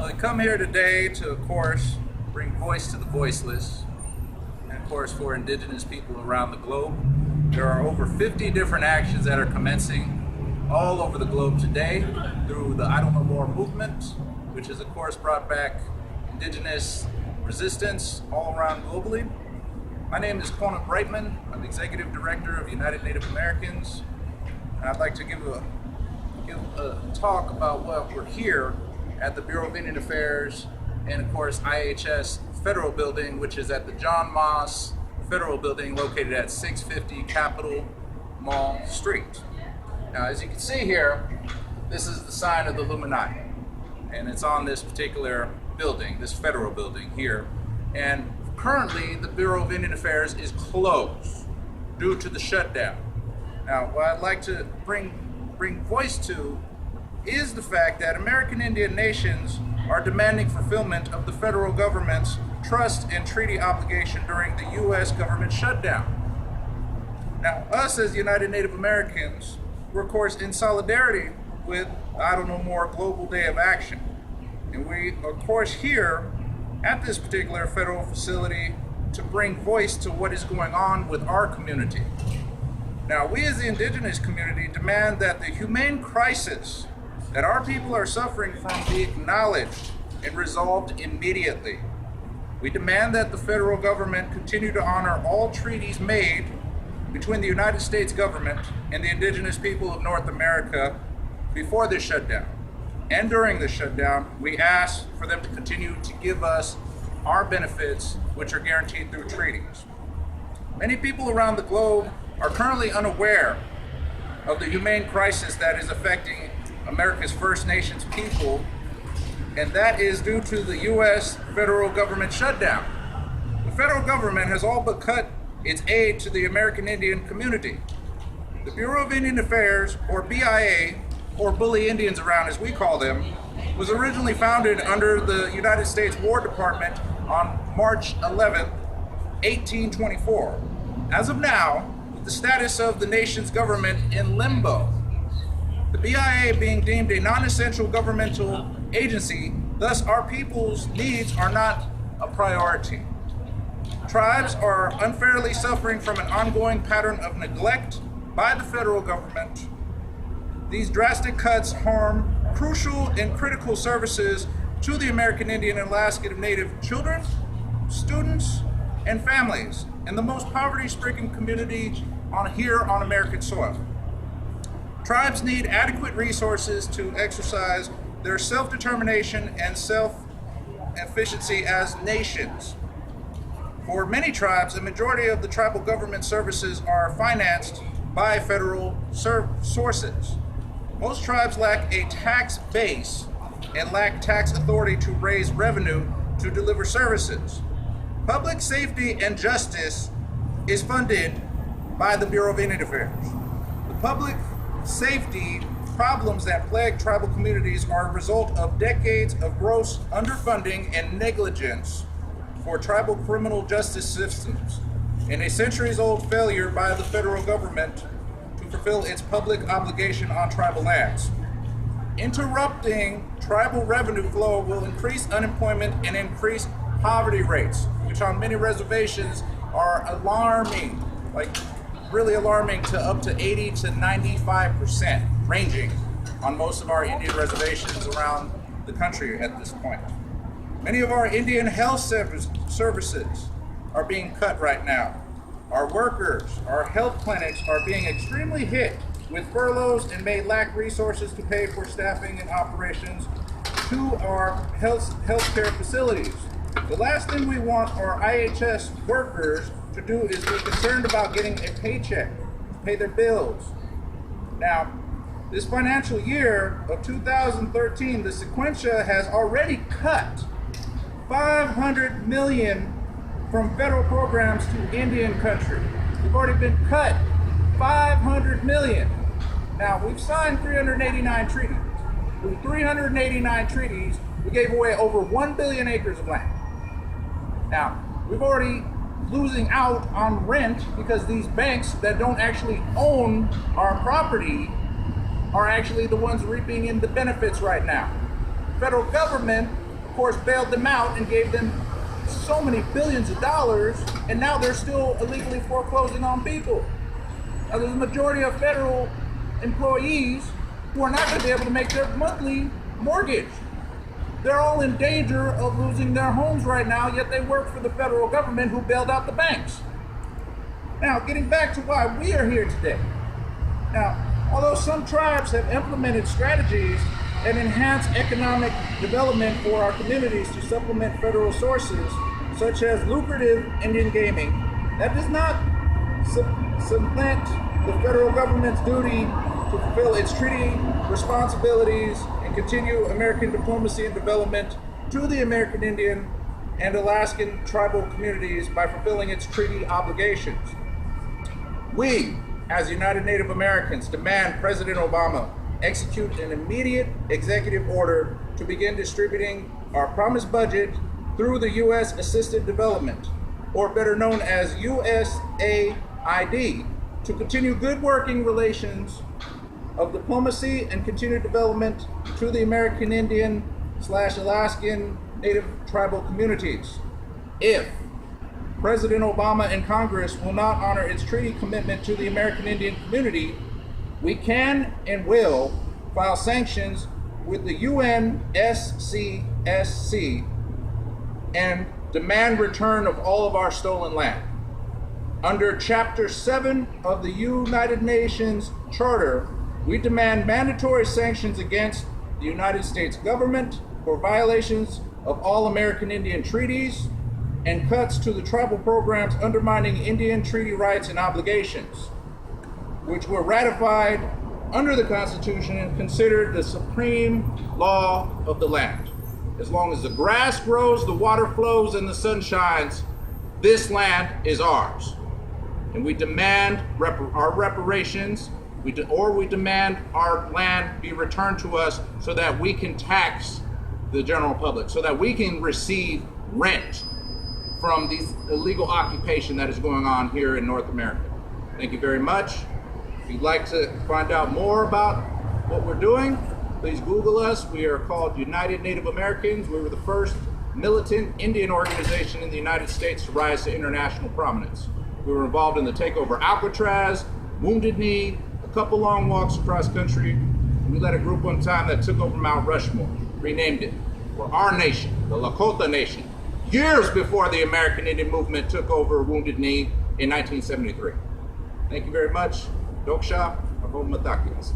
Well, we come here today to, of course, bring voice to the voiceless, and of course for Indigenous people around the globe. There are over 50 different actions that are commencing all over the globe today through the I Don't Know More movement, which has of course brought back Indigenous resistance all around globally. My name is Conan Brightman. I'm the Executive Director of United Native Americans, and I'd like to give a talk about what we're here at the Bureau of Indian Affairs and of course IHS Federal Building, which is at the John Moss Federal Building located at 650 Capitol Mall Street. Now, as you can see here, this is the sign of the Illuminati, and it's on this particular building, this federal building here. And currently the Bureau of Indian Affairs is closed due to the shutdown. Now, what I'd like to bring voice to is the fact that American Indian nations are demanding fulfillment of the federal government's trust and treaty obligation during the U.S. government shutdown. Now, us as United Native Americans, we're of course in solidarity with I Don't Know More Global Day of Action. And we are of course here at this particular federal facility to bring voice to what is going on with our community. Now, we as the Indigenous community demand that the humane crisis that our people are suffering from be acknowledged and resolved immediately. We demand that the federal government continue to honor all treaties made between the United States government and the Indigenous people of North America before this shutdown. And during the shutdown, we ask for them to continue to give us our benefits, which are guaranteed through treaties. Many people around the globe are currently unaware of the humane crisis that is affecting America's First Nations people, and that is due to the U.S. federal government shutdown. The federal government has all but cut its aid to the American Indian community. The Bureau of Indian Affairs, or BIA, or Bully Indians around as we call them, was originally founded under the United States War Department on March 11, 1824. As of now, with the status of the nation's government in limbo, the BIA being deemed a non-essential governmental agency, thus our people's needs are not a priority. Tribes are unfairly suffering from an ongoing pattern of neglect by the federal government. These drastic cuts harm crucial and critical services to the American Indian and Alaska Native children, students, and families in the most poverty-stricken community here on American soil. Tribes need adequate resources to exercise their self-determination and self-efficiency as nations. For many tribes, a majority of the tribal government services are financed by federal sources. Most tribes lack a tax base and lack tax authority to raise revenue to deliver services. Public safety and justice is funded by the Bureau of Indian Affairs. The public safety problems that plague tribal communities are a result of decades of gross underfunding and negligence for tribal criminal justice systems, and a centuries-old failure by the federal government to fulfill its public obligation on tribal lands. Interrupting tribal revenue flow will increase unemployment and increase poverty rates, which on many reservations are alarming, really alarming, to up to 80 to 95%, ranging on most of our Indian reservations around the country at this point. Many of our Indian health services are being cut right now. Our workers, our health clinics are being extremely hit with furloughs and may lack resources to pay for staffing and operations to our healthcare facilities. The last thing we want our IHS workers to do is be concerned about getting a paycheck to pay their bills. Now, this financial year of 2013, the Sequentia has already cut $500 million from federal programs to Indian country. We've already been cut $500 million. Now, we've signed 389 treaties. With 389 treaties, we gave away over 1 billion acres of land. Now, we've already losing out on rent because these banks that don't actually own our property are actually the ones reaping in the benefits right now. Federal government of course, bailed them out and gave them so many billions of dollars, and now they're still illegally foreclosing on people. Now, there's a majority of federal employees who are not going to be able to make their monthly mortgage. They're all in danger of losing their homes right now, yet they work for the federal government who bailed out the banks. Now, getting back to why we are here today. Now, although some tribes have implemented strategies that enhance economic development for our communities to supplement federal sources, such as lucrative Indian gaming, that does not supplant the federal government's duty to fulfill its treaty responsibilities and continue American diplomacy and development to the American Indian and Alaskan tribal communities by fulfilling its treaty obligations. We, as United Native Americans, demand President Obama execute an immediate executive order to begin distributing our promised budget through the U.S. Assisted Development, or better known as USAID, to continue good working relations of diplomacy and continued development to the American Indian/Alaskan Native tribal communities. If President Obama and Congress will not honor its treaty commitment to the American Indian community, we can and will file sanctions with the UNSCSC and demand return of all of our stolen land. Under Chapter 7 of the United Nations Charter, we demand mandatory sanctions against the United States government for violations of all American Indian treaties and cuts to the tribal programs undermining Indian treaty rights and obligations, which were ratified under the Constitution and considered the supreme law of the land. As long as the grass grows, the water flows, and the sun shines, this land is ours. And we demand our reparations, we demand our land be returned to us so that we can tax the general public, so that we can receive rent from this illegal occupation that is going on here in North America. Thank you very much. If you'd like to find out more about what we're doing, please Google us. We are called United Native Americans. We were the first militant Indian organization in the United States to rise to international prominence. We were involved in the takeover Alcatraz, Wounded Knee, a couple long walks across country. We led a group one time that took over Mount Rushmore, renamed it for our nation, the Lakota Nation, years before the American Indian movement took over Wounded Knee in 1973. Thank you very much. Doksha, Abo Matakis.